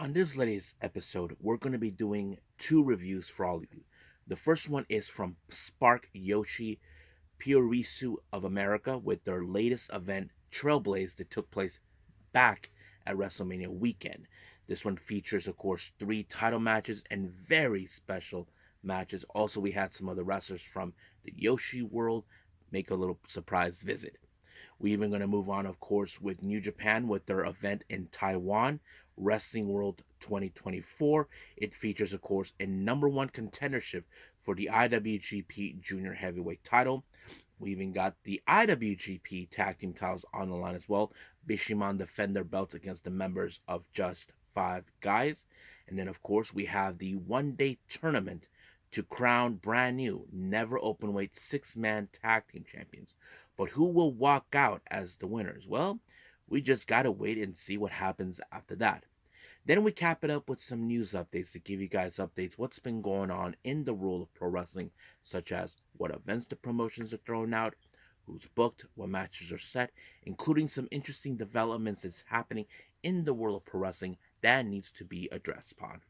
On this latest episode, we're going to be doing two reviews for all of you. The first one is from Spark Joshi Puroresu of America with their latest event, Trailblaze, that took place back at Wrestlemania weekend. This one features, of course, three title matches and very special matches. Also, we had some other wrestlers from the Joshi world make a little surprise visit. We even going to move on, of course, with New Japan with their event in Taiwan, Wrestling World 2024. It features, of course, a number one contendership for the IWGP Junior Heavyweight title. We even got the IWGP Tag Team titles on the line as well. Bishamon defend their belts against the members of Just Five Guys. And then, of course, we have the one-day tournament to crown brand new Never Openweight six-man tag team champions. But who will walk out as the winners? Well, we just gotta wait and see what happens after that. Then we cap it up with some news updates to give you guys updates what's been going on in the world of pro wrestling, such as what events the promotions are throwing out, who's booked, what matches are set, including some interesting developments that's happening in the world of pro wrestling that needs to be addressed upon.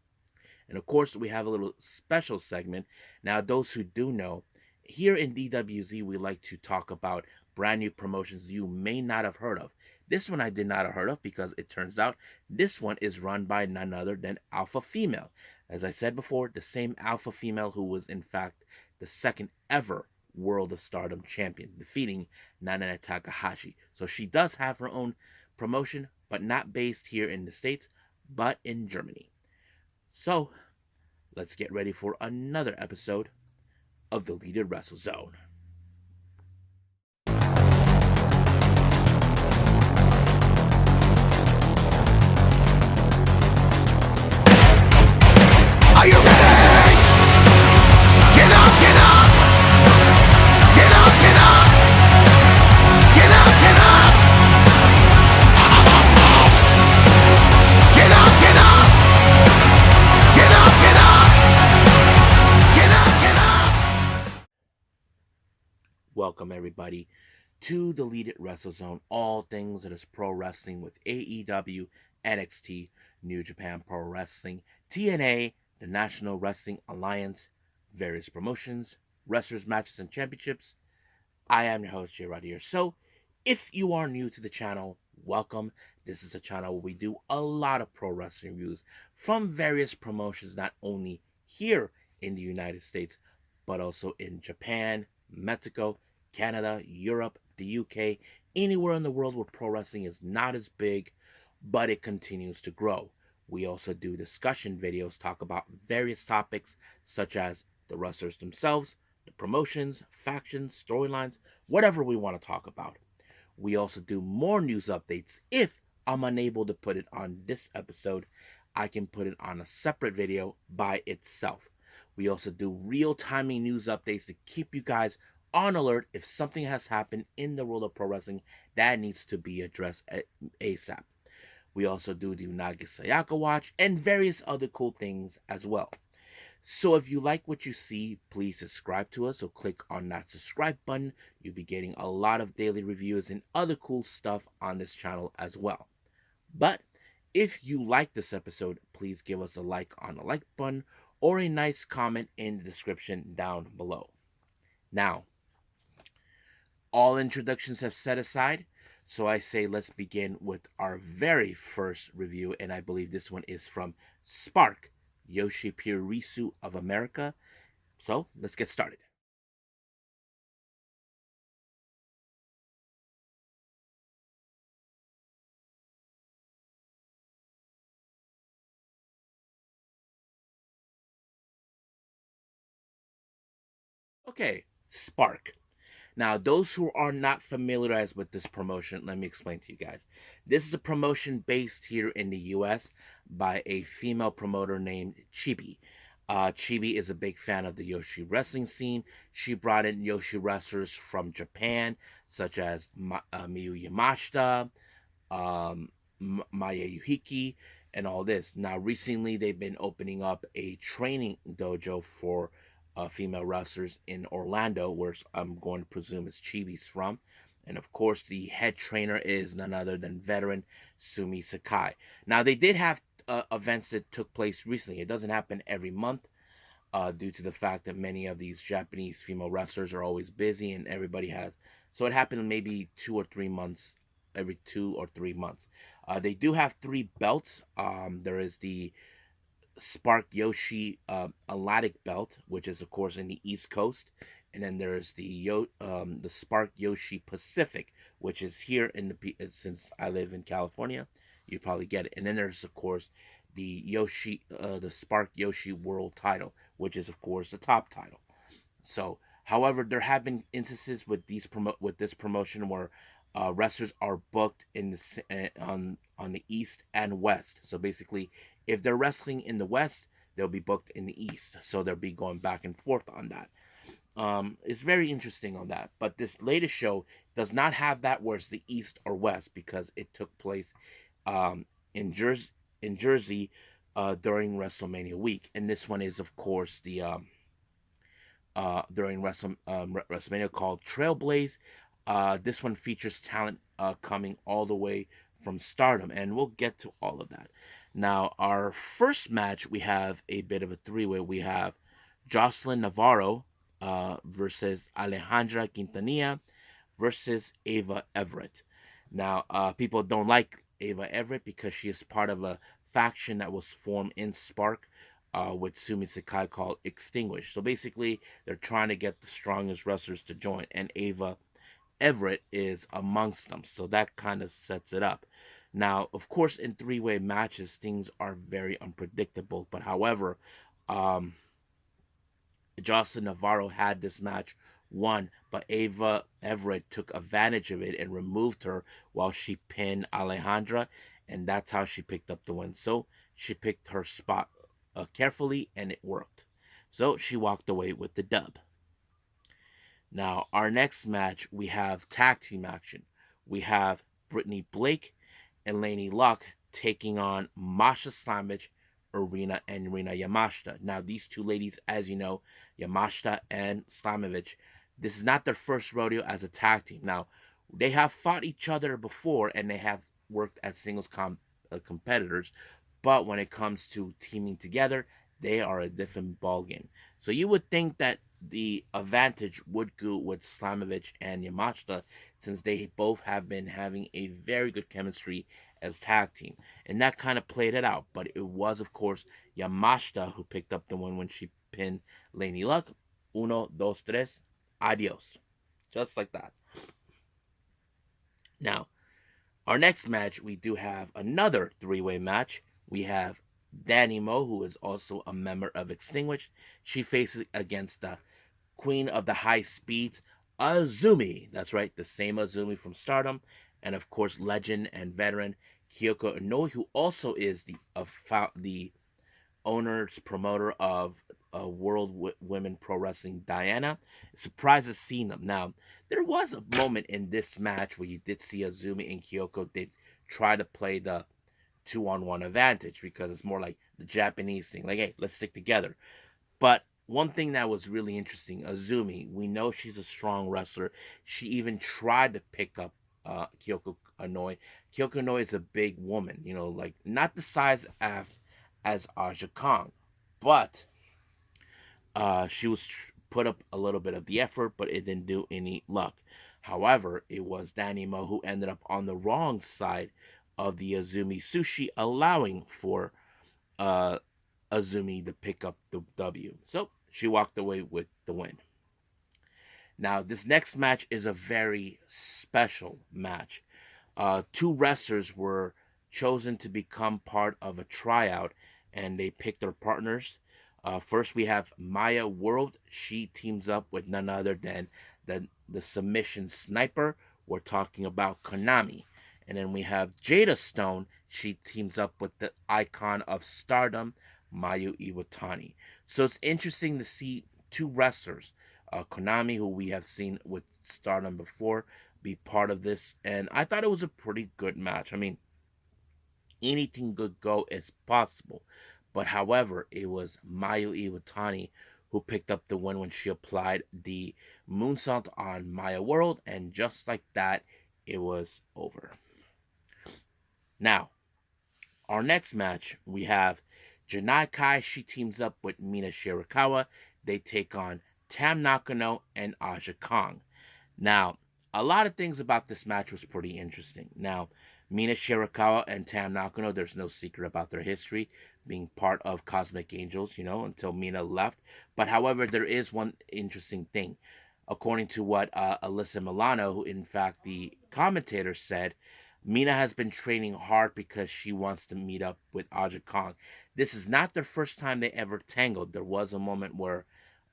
And of course, we have a little special segment. Now, those who do know, here in DWZ, we like to talk about brand new promotions you may not have heard of. This one I did not have heard of because it turns out this one is run by none other than Alpha Female. As I said before, the same Alpha Female who was in fact the second ever World of Stardom champion, defeating Nana Takahashi. So she does have her own promotion, but not based here in the States, but in Germany. So, let's get ready for another episode of the Deleted Wrestle Zone. Are you ready? Get up, get up! Get up, get up! Get up, get up! Get up, get up! Get up, get up! Get up, get up! Welcome, everybody, to the Deleted Wrestle Zone. All things that is pro wrestling with AEW, NXT, New Japan Pro Wrestling, TNA, the National Wrestling Alliance, various promotions, wrestlers, matches, and championships. I am your host, Jay Rod here. So, if you are new to the channel, welcome. This is a channel where we do a lot of pro wrestling reviews from various promotions, not only here in the United States, but also in Japan, Mexico, Canada, Europe, the UK, anywhere in the world where pro wrestling is not as big, but it continues to grow. We also do discussion videos, talk about various topics such as the wrestlers themselves, the promotions, factions, storylines, whatever we want to talk about. We also do more news updates. If I'm unable to put it on this episode, I can put it on a separate video by itself. We also do real-timing news updates to keep you guys on alert if something has happened in the world of pro wrestling that needs to be addressed ASAP. We also do the Unagi Sayaka Watch and various other cool things as well. So if you like what you see, please subscribe to us. So click on that subscribe button. You'll be getting a lot of daily reviews and other cool stuff on this channel as well. But if you like this episode, please give us a like on the like button or a nice comment in the description down below. Now, all introductions have set aside. So I say let's begin with our very first review, and I believe this one is from Spark Joshi Puroresu of America. So let's get started. Okay, Spark. Now, those who are not familiarized with this promotion, let me explain to you guys. This is a promotion based here in the US by a female promoter named Chibi. Chibi is a big fan of the Joshi wrestling scene. She brought in Joshi wrestlers from Japan, such as Miyu Yamashita, Maya Yuhiki, and all this. Now, recently, they've been opening up a training dojo for female wrestlers in Orlando, where I'm going to presume is Chibi's from. And of course, the head trainer is none other than veteran Sumi Sakai. Now, they did have events that took place recently. It doesn't happen every month, due to the fact that many of these Japanese female wrestlers are always busy and everybody has. So it happened maybe 2 or 3 months, every 2 or 3 months. They do have three belts. There is the Spark Yoshi Atlantic belt, which is of course in the East Coast, and then there's the Spark Yoshi Pacific, which is here in since I live in California, you probably get it. And then there's of course the Spark Yoshi World Title, which is of course the top title. So, however, there have been instances with this promotion where wrestlers are booked in on the East and West. So basically, if they're wrestling in the West, they'll be booked in the East. So they'll be going back and forth on that. It's very interesting on that. But this latest show does not have that where it's the East or West because it took place um, in Jersey, during WrestleMania week, and this one is of course the during WrestleMania called Trailblaze. This one features talent coming all the way from Stardom, and we'll get to all of that. Now, our first match, we have a bit of a three-way. We have Jocelyn Navarro versus Alejandra Quintanilla versus Ava Everett. Now, people don't like Ava Everett because she is part of a faction that was formed in Spark with Sumi Sakai called Extinguish. So basically, they're trying to get the strongest wrestlers to join, and Ava Everett is amongst them. So that kind of sets it up. Now, of course, in three-way matches, things are very unpredictable. But however, um, Jocelyn Navarro had this match won, but Ava Everett took advantage of it and removed her while she pinned Alejandra, and that's how she picked up the win. So she picked her spot carefully, and it worked. So she walked away with the dub. Now, our next match, we have tag team action. We have Brittany Blake and Lainey Luck taking on Masha Slamovich, Rina Yamashita. Now, these two ladies, as you know, Yamashita and Slamovich, this is not their first rodeo as a tag team. Now, they have fought each other before and they have worked as competitors, but when it comes to teaming together, they are a different ballgame. So you would think that the advantage would go with Slamovich and Yamashita since they both have been having a very good chemistry as tag team. And that kind of played it out. But it was, of course, Yamashita who picked up the win when she pinned Lainey Luck. Uno, dos, tres, adios. Just like that. Now, our next match, we do have another three-way match. We have Danny Mo, who is also a member of Extinguished. She faces against the Queen of the High Speeds, Azumi. That's right, the same Azumi from Stardom. And of course, legend and veteran Kyoko Inoue, who also is the owner's promoter of World Women Pro Wrestling, Diana. Surprised to see them. Now, there was a moment in this match where you did see Azumi and Kyoko did try to play the 2-on-1 advantage because it's more like the Japanese thing. Like, hey, let's stick together. But one thing that was really interesting, Azumi, we know she's a strong wrestler. She even tried to pick up Kyoko Inoue. Kyoko Inoue is a big woman, like not the size as Aja Kong, but she was put up a little bit of the effort, but it didn't do any luck. However, it was Danny Mo who ended up on the wrong side of the Azumi Sushi, allowing for uh, Azumi to pick up the W. So she walked away with the win. Now, this next match is a very special match. Two wrestlers were chosen to become part of a tryout, and they picked their partners. First, we have Maya World. She teams up with none other than the submission sniper. We're talking about Konami. And then we have Jada Stone. She teams up with the icon of Stardom, Mayu Iwatani. So it's interesting to see two wrestlers, Konami, who we have seen with Stardom before, be part of this. And I thought it was a pretty good match. I mean, anything could go is possible. But however, it was Mayu Iwatani who picked up the win when she applied the moonsault on Maya World. And just like that, it was over. Now, Our next match, we have Janai Kai. She teams up with Mina Shirakawa. They take on Tam Nakano and Aja Kong. Now, a lot of things about this match was pretty interesting. Now, Mina Shirakawa and Tam Nakano, there's no secret about their history being part of Cosmic Angels, until Mina left. But however, there is one interesting thing. According to what Alyssa Milano, who in fact the commentator said, Mina has been training hard because she wants to meet up with Aja Kong. This is not their first time they ever tangled. There was a moment where,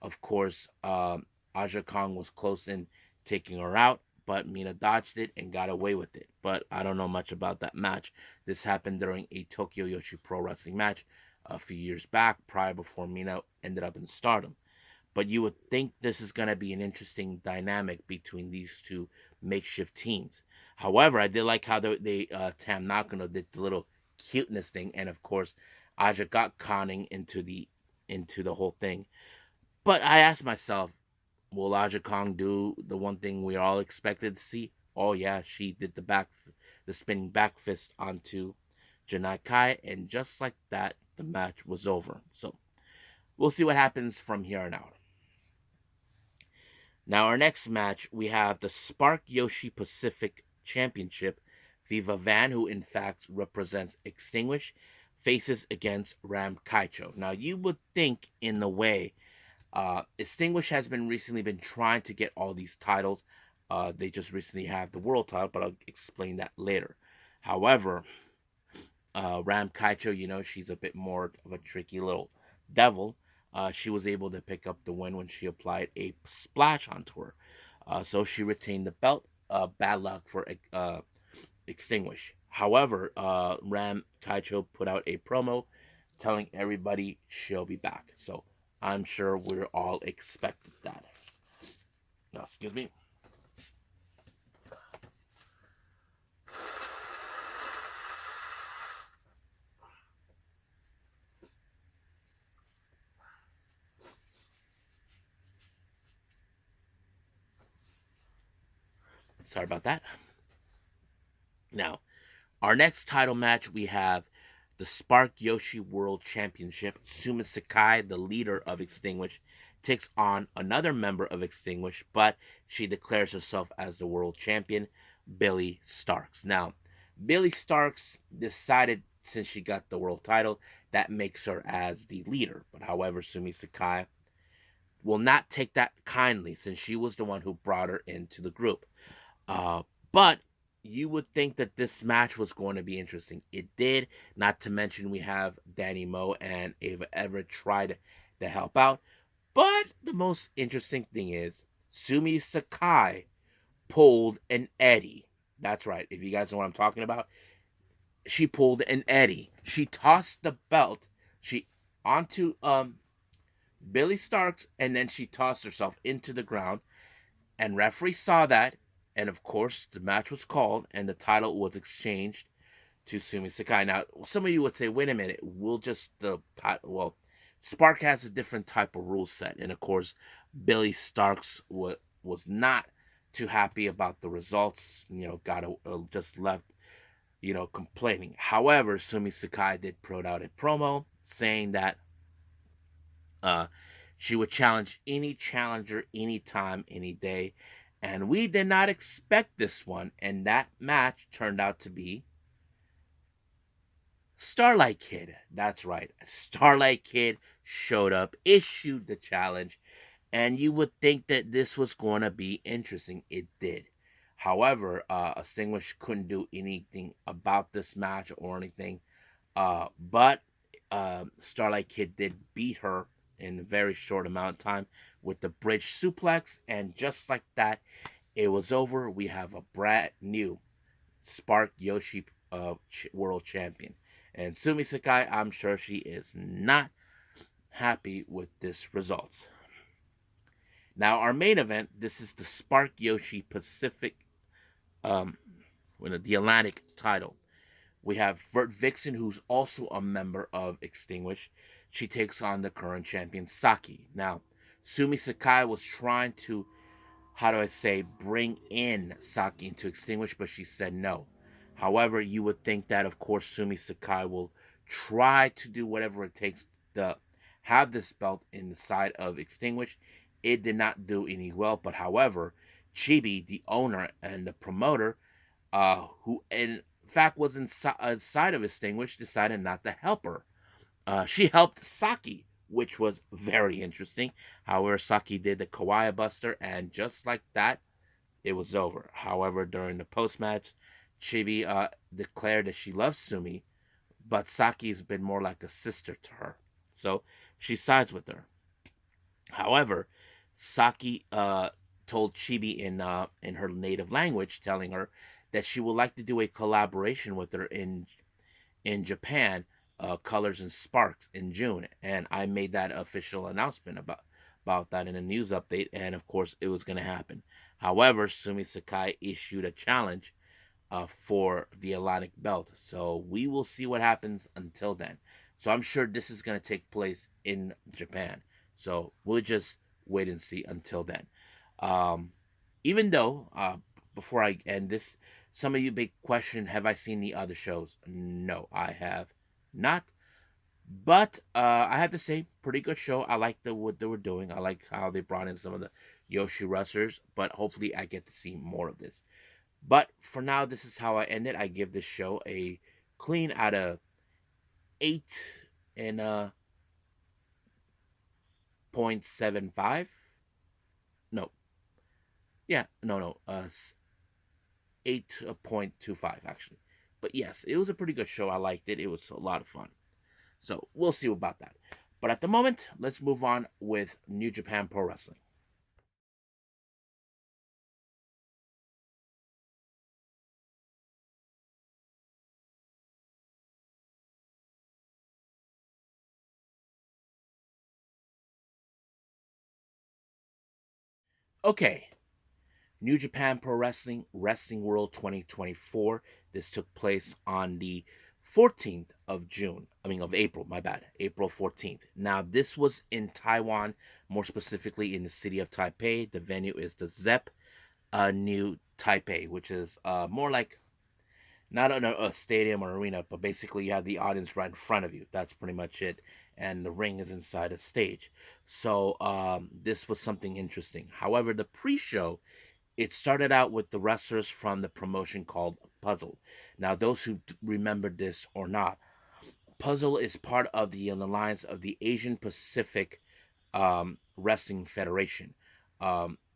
of course, Aja Kong was close in taking her out, but Mina dodged it and got away with it. But I don't know much about that match. This happened during a Tokyo Yoshi Pro Wrestling match a few years back, prior before Mina ended up in Stardom. But you would think this is going to be an interesting dynamic between these two makeshift teams. However, I did like how they Tam Nakano did the little cuteness thing, and of course, Aja got conning into the whole thing. But I asked myself, will Aja Kong do the one thing we all expected to see? Oh yeah, she did the spinning back fist onto Janai Kai, and just like that, the match was over. So we'll see what happens from here on out. Now, our next match, we have the Spark Yoshi Pacific Championship. Viva Van, who in fact represents Extinguish, faces against Ram Kaicho. Now, you would think, in the way, Extinguish has recently been trying to get all these titles. They just recently have the world title, but I'll explain that later. However, Ram Kaicho, she's a bit more of a tricky little devil. She was able to pick up the win when she applied a splash onto her. So she retained the belt. Bad luck for Extinguish. However, Ram Kaicho put out a promo telling everybody she'll be back. So I'm sure we're all expecting that. Now, excuse me. Sorry about that. Now, our next title match, we have the Spark Yoshi World Championship. Suma Sakai, the leader of Extinguish, takes on another member of Extinguish, but she declares herself as the world champion, Billy Starks. Now, Billy Starks decided, since she got the world title, that makes her as the leader. But however, Sumi Sakai will not take that kindly, since she was the one who brought her into the group. But you would think that this match was going to be interesting. It did. Not to mention, we have Danny Moe and Ava Everett tried to help out. But the most interesting thing is Sumi Sakai pulled an Eddie. That's right. If you guys know what I'm talking about, she pulled an Eddie. She tossed the belt she onto Billy Starks, and then she tossed herself into the ground. And referee saw that, and of course the match was called, and the title was exchanged to Sumi Sakai. Now, some of you would say, "Wait a minute, we'll just well, Spark has a different type of rule set," and of course, Billy Starks was not too happy about the results. Got just left, complaining. However, Sumi Sakai did put out a promo saying that uh, she would challenge any challenger, anytime, any day. And we did not expect this one. And that match turned out to be Starlight Kid. That's right. Starlight Kid showed up, issued the challenge. And you would think that this was going to be interesting. It did. However, Extinguish couldn't do anything about this match or anything. But Starlight Kid did beat her in a very short amount of time with the bridge suplex, and just like that, it was over. We have a brand new Spark Yoshi world champion, and Sumi Sakai, I'm sure she is not happy with this result. Now, our main event, this is the Spark Yoshi Pacific, with the Atlantic title. We have Vert Vixen, who's also a member of Extinguish. She takes on the current champion, Saki. Now, Sumi Sakai was trying to, how do I say, bring in Saki into Extinguish, but she said no. However, you would think that, of course, Sumi Sakai will try to do whatever it takes to have this belt in the side of Extinguished. It did not do any well, but however, Chibi, the owner and the promoter, who in fact was inside of Extinguished, decided not to help her. She helped Saki, which was very interesting. However, Saki did the Kawaii Buster, and just like that, it was over. However, during the post match, Chibi declared that she loves Sumi, but Saki has been more like a sister to her. So she sides with her. However, Saki told Chibi in her native language, telling her that she would like to do a collaboration with her in Japan, Colors and Sparks in June, and I made that official announcement about that in a news update, and of course it was going to happen. However, Sumi Sakai issued a challenge for the Atlantic belt, so we will see what happens until then. So I'm sure this is going to take place in Japan. So we'll just wait and see until then. Um, Even though, before I end this, some of you may question, have I seen the other shows? No, I have not. But I have to say, pretty good show. I like what they were doing. I like how they brought in some of the Joshi wrestlers. But hopefully, I get to see more of this. But for now, this is how I end it. I give this show a clean out of 8.75. No, yeah, no, 8.25 actually. But yes, it was a pretty good show. I liked it. It was a lot of fun. So we'll see about that. But at the moment, let's move on with New Japan Pro Wrestling. Okay, New Japan Pro Wrestling Wrestling World 2024. This took place on the 14th of June. I mean, of April, my bad. April 14th. Now, this was in Taiwan, more specifically in the city of Taipei. The venue is the ZEP New Taipei, which is more like not a stadium or arena, but basically you have the audience right in front of you. That's pretty much it. And the ring is inside a stage. So this was something interesting. However, the pre show, it started out with the wrestlers from the promotion called Puzzle. Now, those who remember this or not, Puzzle is part of the alliance of the Asian Pacific Wrestling Federation.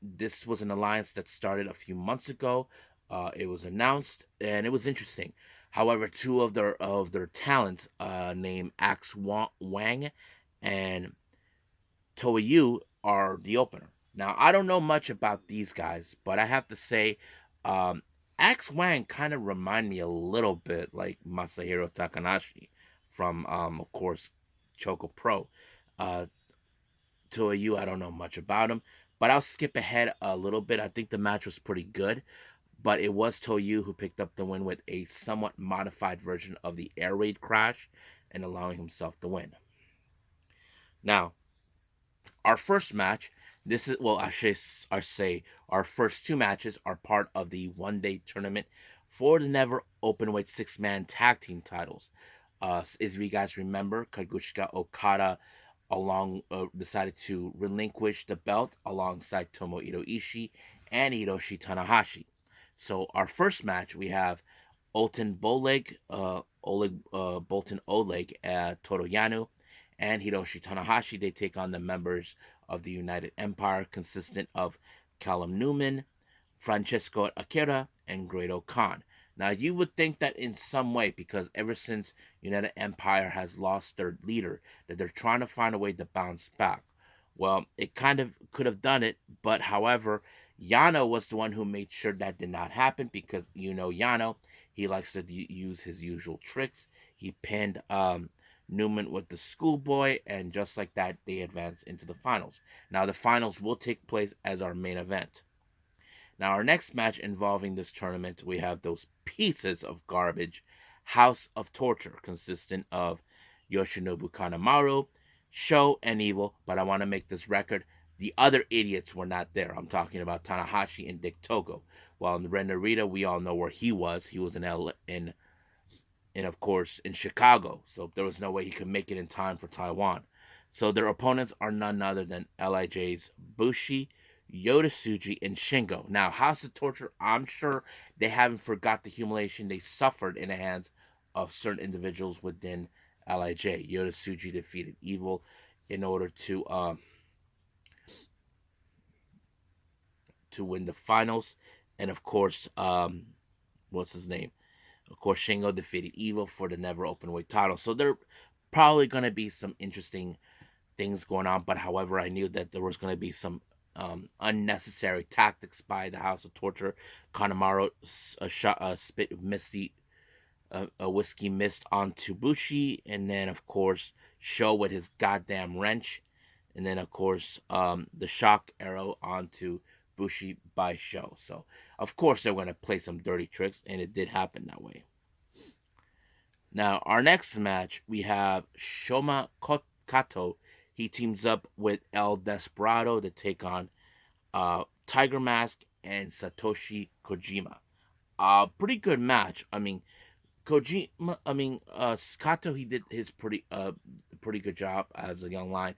This was an alliance that started a few months ago. It was announced, and it was interesting. However, two of their talents, named Axe Wang and Toyu, are the opener. Now, I don't know much about these guys, but I have to say, um, Axe Wang kind of remind me a little bit like Masahiro Takanashi from, of course, Choco Pro. Uh, Toyu, I don't know much about him, but I'll skip ahead a little bit. I think the match was pretty good, but it was Toyu who picked up the win with a somewhat modified version of the air raid crash and allowing himself to win. Now, our first match, this is, well, I say our first two matches are part of the one-day tournament for the Never Openweight six-man tag team titles. As you guys remember, Kaguchika Okada decided to relinquish the belt alongside Tomohiro Ishii and Hiroshi Tanahashi. So our first match, we have Bolton Oleg, Toru Yano, and Hiroshi Tanahashi. They take on the members of the United Empire, consistent of Callum Newman, Francesco Akira, and Grado Khan. Now, you would think that in some way, because ever since United Empire has lost their leader, that they're trying to find a way to bounce back. Well, it kind of could have done it, but however, Yano was the one who made sure that did not happen because Yano, he likes to use his usual tricks. He pinned Newman with the schoolboy, and just like that, they advance into the finals. Now, the finals will take place as our main event. Now, our next match involving this tournament, we have those pieces of garbage House of Torture, consistent of Yoshinobu Kanemaru, Sho, and Evil. But I want to make this record: the other idiots were not there. I'm talking about Tanahashi and Dick Togo. While in Ren Narita, we all know where he was. He was in of course in Chicago, so there was no way he could make it in time for Taiwan. So their opponents are none other than Lij's Bushi, Yoda Suji, and Shingo. Now, House of Torture, I'm sure they haven't forgot the humiliation they suffered in the hands of certain individuals within Lij. Yoda Suji defeated Evil in order to win the finals, and of course, what's his name? Of course, Shingo defeated Evil for the Never Openweight title. So there probably going to be some interesting things going on. But however, I knew that there was going to be some unnecessary tactics by the House of Torture. Kanemaru spit misty a whiskey mist onto Bushi, and then of course Sho with his goddamn wrench, and then of course the shock arrow onto Bushi by Sho. So of course they're going to play some dirty tricks, and it did happen that way. Now our next match we have Shoma Kato. He teams up with El Desperado to take on Tiger Mask and Satoshi Kojima. Pretty good match. I mean, Kato, he did his pretty good job as a young lion,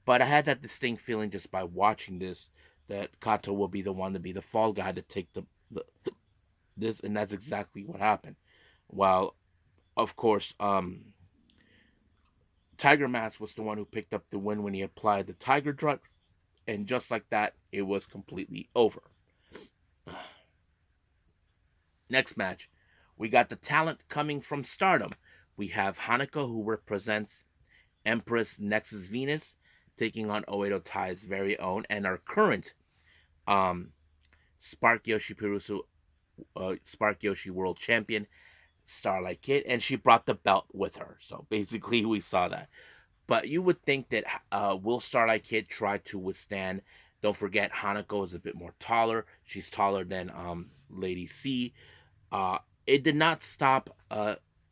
but I had that distinct feeling just by watching this that Kato will be the one to be the fall guy to take the this, and that's exactly what happened. While of course, Tiger Mask was the one who picked up the win when he applied the Tiger Drug, and just like that, it was completely over. Next match, we got the talent coming from Stardom. We have Hanako, who represents Empress Nexus Venus, taking on Oedo Tai's very own and our current um, Spark Yoshi World Champion, Starlight Kid, and she brought the belt with her. So basically, we saw that. But you would think that will Starlight Kid try to withstand? Don't forget, Hanako is a bit more taller. She's taller than Lady C. Uh, it did not stop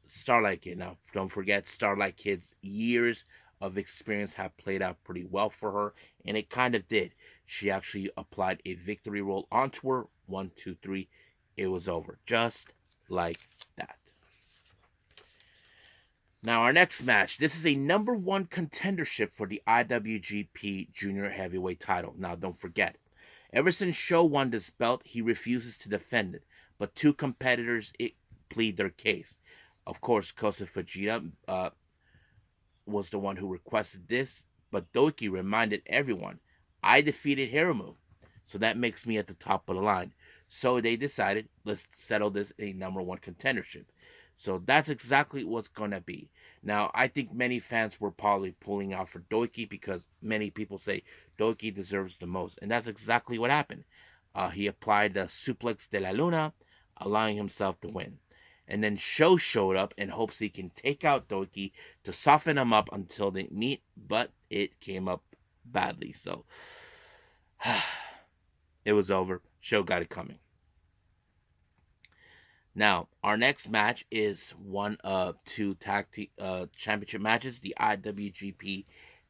Starlight Kid. Now, don't forget, Starlight Kid's years of experience have played out pretty well for her, and it kind of did. She actually applied a victory roll onto her. 1, 2, 3. It was over. Just like that. Now, our next match. This is a number one contendership for the IWGP Junior Heavyweight title. Now, don't forget, ever since Sho won this belt, he refuses to defend it. But two competitors plead their case. Of course, Kosa Fujita was the one who requested this, but Doki reminded everyone, I defeated Hiromu, so that makes me at the top of the line. So they decided, let's settle this in a number one contendership. So that's exactly what's going to be. Now, I think many fans were probably pulling out for Doki because many people say Doki deserves the most. And that's exactly what happened. He applied the suplex de la luna, allowing himself to win. And then Sho showed up and hopes he can take out Doki to soften him up until they meet, but it came up badly. So it was over. Sho got it coming. Now, our next match is one of two championship matches, the IWGP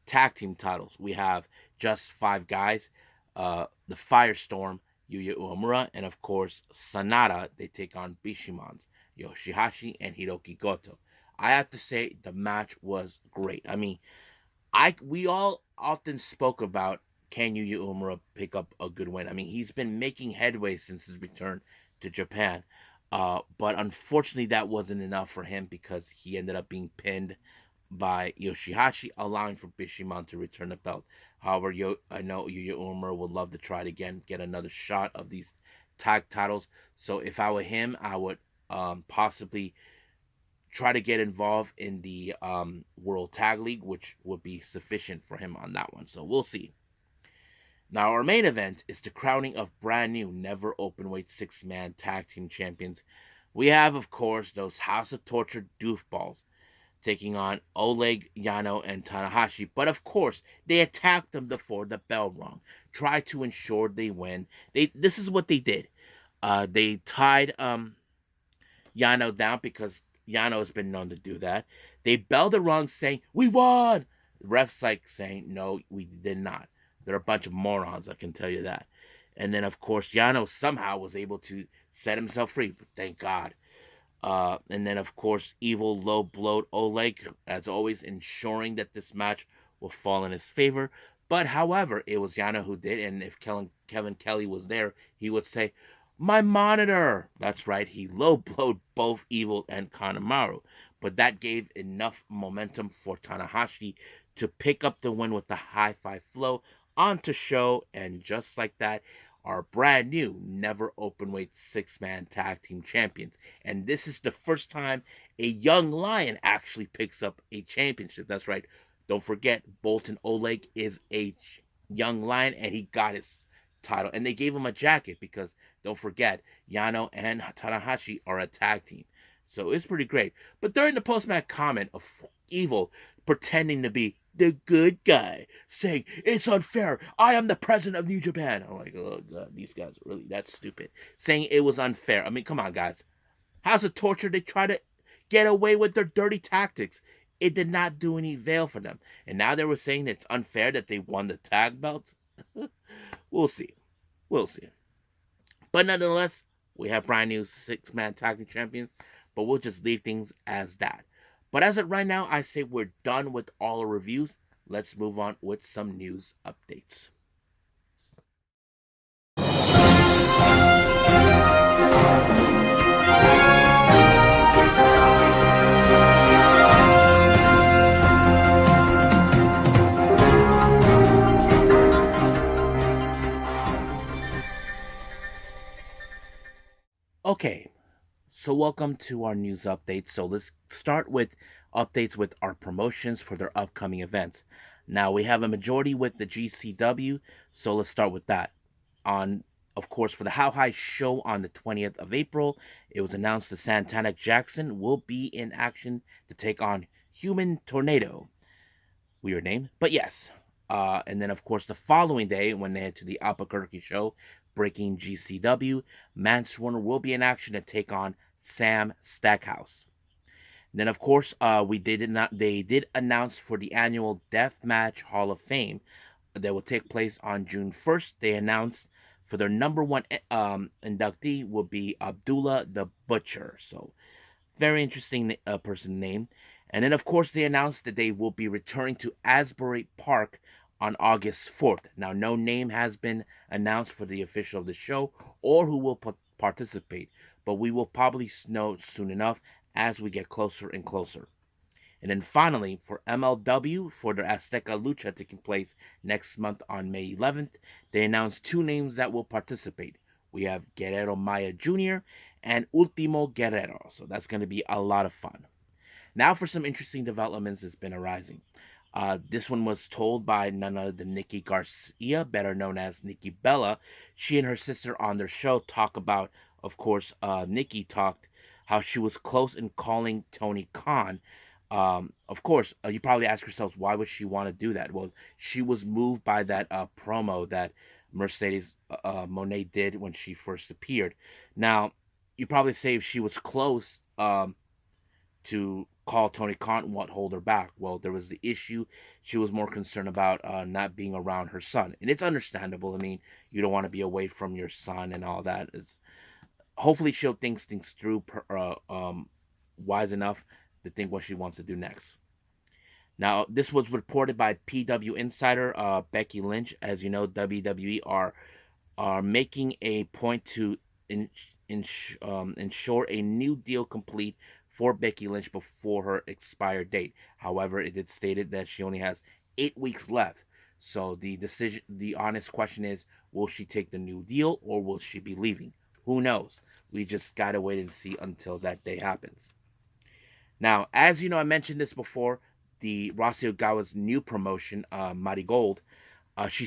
tag team titles. We have just five guys, the Firestorm, Yuya Uemura, and of course, Sanada. They take on Bishimans, Yoshihashi, and Hiroki Goto. I have to say, the match was great. I mean, we all often spoke about can Yuya Uemura pick up a good win. I mean, he's been making headway since his return to Japan. But unfortunately, that wasn't enough for him because he ended up being pinned by Yoshihashi, allowing for Bishamon to return the belt. However, I know Yuya Uemura would love to try it again, get another shot of these tag titles. So if I were him, I would possibly try to get involved in the World Tag League, which would be sufficient for him on that one. So we'll see. Now, our main event is the crowning of brand new Never Openweight 6-man tag team champions. We have, of course, those House of Torture doofballs taking on Oleg, Yano, and Tanahashi. But of course, they attacked them before the bell rung. Try to ensure they win. This is what they did. They tied Yano down because Yano has been known to do that. They belled the rung saying, "We won!" The ref's like saying, "No, we did not." They're a bunch of morons, I can tell you that. And then, of course, Yano somehow was able to set himself free. Thank God. And then, of course, Evil low blowed Oleg, as always, ensuring that this match will fall in his favor. But, however, it was Yano who did, and if Kevin Kelly was there, he would say, "My monitor!" That's right, he low blowed both Evil and Kanemaru. But that gave enough momentum for Tanahashi to pick up the win with the high five flow onto show, and just like that, our brand new Never Openweight 6-man tag team champions. And this is the first time a young lion actually picks up a championship. That's right. Don't forget, Bolton Oleg is a young lion, and he got his title. And they gave him a jacket because, don't forget, Yano and Tanahashi are a tag team. So it's pretty great. But during the post-match comment of Evil pretending to be the good guy, saying, "It's unfair. I am the president of New Japan." I'm like, oh, God, these guys are really that stupid. Saying it was unfair. I mean, come on, guys. How's it torture? They try to get away with their dirty tactics. It did not do any avail for them. And now they were saying it's unfair that they won the tag belts. We'll see. We'll see. But nonetheless, we have brand new 6-man tag team champions. But we'll just leave things as that. But as of right now, I say we're done with all the reviews. Let's move on with some news updates. Okay, so welcome to our news updates. So let's start with updates with our promotions for their upcoming events. Now we have a majority with the GCW, so let's start with that. On, of course, for the How High show on the 20th of April, it was announced that Santana Jackson will be in action to take on Human Tornado. Weird name, but yes. And then, of course, the following day, when they head to the Albuquerque show, breaking GCW, Manswarner will be in action to take on Sam Stackhouse. And then, of course, they did announce for the annual Deathmatch Hall of Fame that will take place on June 1st. They announced for their number one inductee will be Abdullah the Butcher. So, very interesting person name. And then, of course, they announced that they will be returning to Asbury Park on August 4th. Now, no name has been announced for the official of the show or who will participate, but we will probably know soon enough as we get closer and closer. And then finally, for MLW, for their Azteca Lucha taking place next month on May 11th, they announced two names that will participate. We have Guerrero Maya Jr. and Ultimo Guerrero. So that's going to be a lot of fun. Now for some interesting developments that's been arising. This one was told by none other than Nikki Garcia, better known as Nikki Bella. She and her sister on their show talk about, of course, Nikki talked how she was close in calling Tony Khan. Of course, you probably ask yourselves, why would she want to do that? Well, she was moved by that promo that Mercedes Monet did when she first appeared. Now, you probably say if she was close to call Tony Khan, what hold her back? Well, there was the issue. She was more concerned about not being around her son. And it's understandable. I mean, you don't want to be away from your son and all that. Hopefully she'll think things through wise enough to think what she wants to do next. Now, this was reported by PW Insider, Becky Lynch. As you know, WWE are making a point to ensure a new deal complete for Becky Lynch before her expired date. However, it is stated that she only has 8 weeks left. So the honest question is, will she take the new deal or will she be leaving? Who knows? We just gotta wait and see until that day happens. Now, as you know, I mentioned this before, the Rossy Ogawa's new promotion, Marigold, she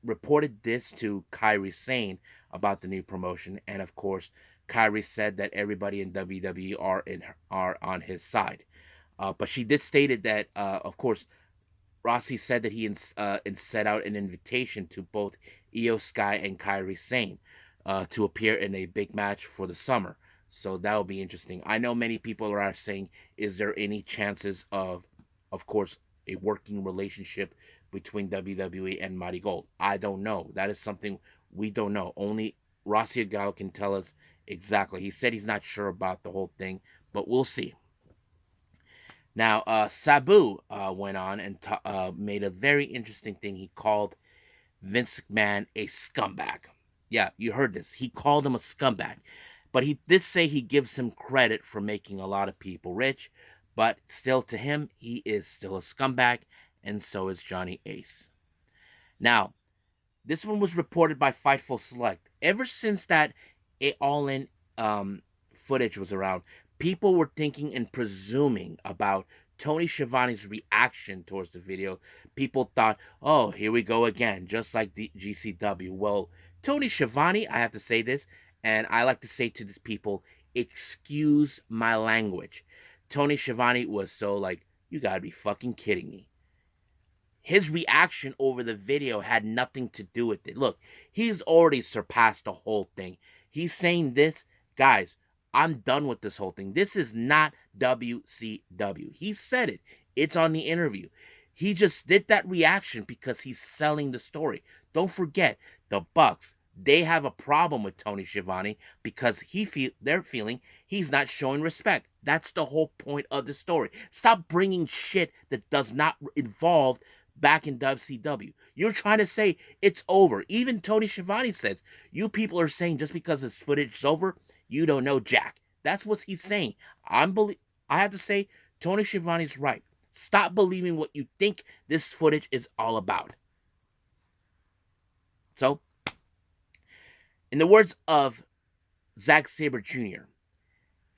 reported this to Kairi Sane about the new promotion, and of course, Kairi said that everybody in WWE are on his side. But she did stated that, of course, Rossy said that he set out an invitation to both Io Sky and Kairi Sane to appear in a big match for the summer. So that will be interesting. I know many people are saying, is there any chances of course, a working relationship between WWE and Mighty Gold. I don't know. That is something we don't know. Only Rossy Ogawa can tell us exactly. He said he's not sure about the whole thing, but we'll see. Now, Sabu went on and made a very interesting thing. He called Vince McMahon a scumbag. Yeah, you heard this. He called him a scumbag. But he did say he gives him credit for making a lot of people rich. But still, to him, he is still a scumbag, and so is Johnny Ace. Now, this one was reported by Fightful Select. Ever since that All In footage was around, people were thinking and presuming about Tony Schiavone's reaction towards the video. People thought, oh, here we go again, just like the GCW. Well, Tony Schiavone, I have to say this, and I like to say to these people, excuse my language. Tony Schiavone was so like, you gotta be fucking kidding me. His reaction over the video had nothing to do with it. Look, he's already surpassed the whole thing. He's saying this, guys, I'm done with this whole thing. This is not WCW. He said it. It's on the interview. He just did that reaction because he's selling the story. Don't forget, the Bucks, they have a problem with Tony Schiavone because they're feeling he's not showing respect. That's the whole point of the story. Stop bringing shit that does not involve back in WCW. You're trying to say it's over. Even Tony Schiavone says, you people are saying just because this footage is over, you don't know Jack. That's what he's saying. I have to say, Tony Schiavone's right. Stop believing what you think this footage is all about. So, in the words of Zack Sabre Jr.,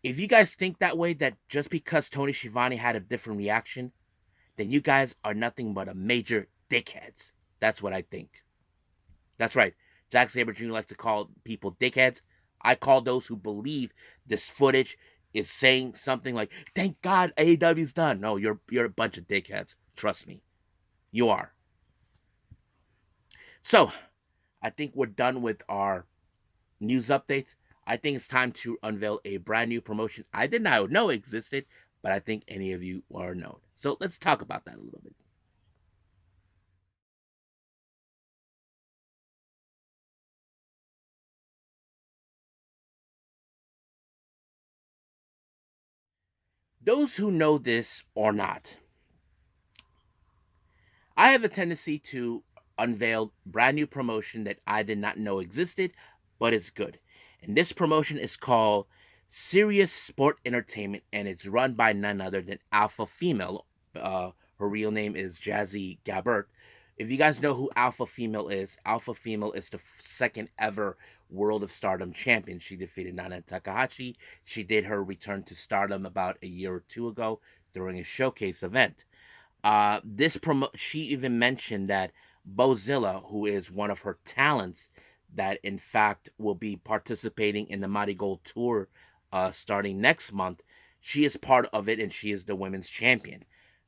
if you guys think that way, that just because Tony Schiavone had a different reaction, then you guys are nothing but a major dickheads. That's what I think. That's right. Zack Sabre Jr. likes to call people dickheads. I call those who believe this footage is saying something like, thank God AEW's done. No, you're a bunch of dickheads. Trust me. You are. So, I think we're done with our news updates. I think it's time to unveil a brand new promotion I did not know existed, but I think any of you are known. So let's talk about that a little bit. Those who know this or not, I have a tendency to unveil brand new promotion that I did not know existed, but it's good. And this promotion is called Serious Sport Entertainment, and it's run by none other than Alpha Female. Her real name is Jazzy Gabbert. If you guys know who Alpha Female is the second ever World of Stardom champion. She defeated Nana Takahashi. She did her return to Stardom about a year or two ago during a showcase event. She even mentioned that Bozilla, who is one of her talents, that in fact will be participating in the Mighty Gold Tour starting next month. She is part of it, and she is the women's champion.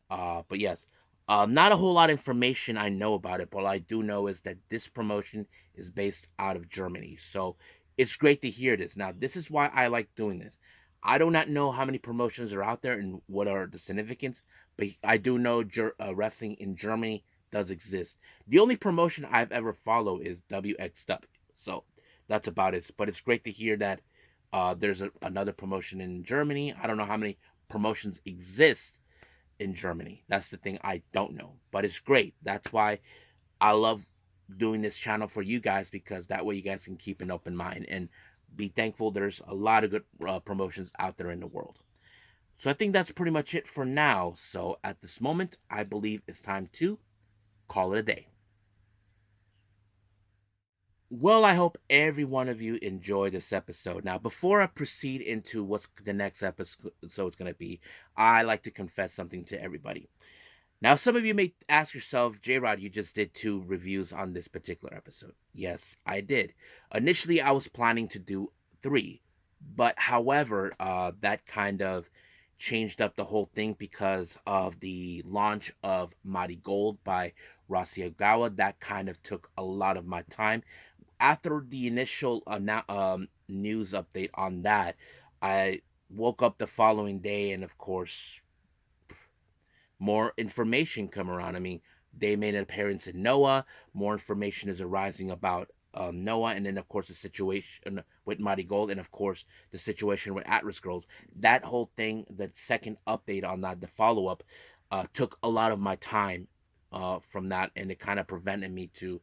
But yes, not a whole lot of information I know about it, but all I do know is that this promotion is based out of Germany. So it's great to hear this. Now, this is why I like doing this. I do not know how many promotions are out there and what are the significance, but I do know wrestling in Germany does exist. The only promotion I've ever followed is WXW. So that's about it. But it's great to hear that there's another promotion in Germany. I don't know how many promotions exist in Germany. That's the thing I don't know. But it's great. That's why I love doing this channel for you guys, because that way you guys can keep an open mind and be thankful there's a lot of good promotions out there in the world. So I think that's pretty much it for now. So at this moment, I believe it's time to call it a day. Well, I hope every one of you enjoyed this episode. Now, before I proceed into what's the next episode it's going to be, I like to confess something to everybody. Now, some of you may ask yourself, J-Rod, you just did 2 reviews on this particular episode. Yes, I did. Initially, I was planning to do 3. But however, that kind of changed up the whole thing because of the launch of Mighty Gold by Rossy Ogawa. That kind of took a lot of my time. After the initial news update on that, I woke up the following day, and of course, more information come around. I mean, They made an appearance in Noah. More information is arising about Noah, and then of course the situation with Mighty Gold, and of course the situation with Atlas Girls. That whole thing, the second update on that, the follow up, took a lot of my time from that, and it kind of prevented me to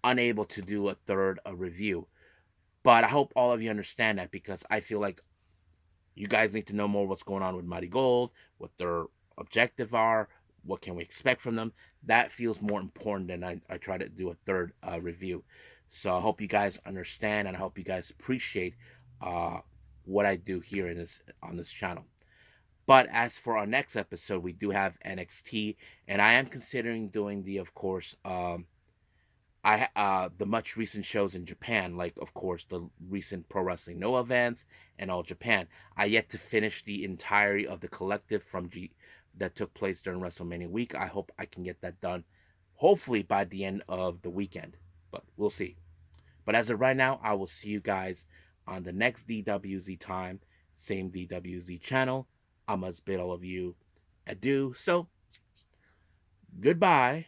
unable to do a third review. But I hope all of you understand that, because I feel like you guys need to know more what's going on with Mighty Gold, what their objective are, what can we expect from them. That feels more important than I try to do a third review. So I hope you guys understand, and I hope you guys appreciate uh, what I do here in this on this channel. But as for our next episode, we do have NXT, and I am considering doing the, of course, the much recent shows in Japan, like of course the recent Pro Wrestling No events and All Japan. I yet to finish the entirety of the collective from that took place during WrestleMania week. I hope I can get that done, hopefully by the end of the weekend, but we'll see. But as of right now, I will see you guys on the next DWZ time, same DWZ channel. I must bid all of you adieu. So goodbye.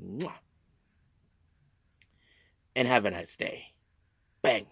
Mwah. And have a nice day. Bang.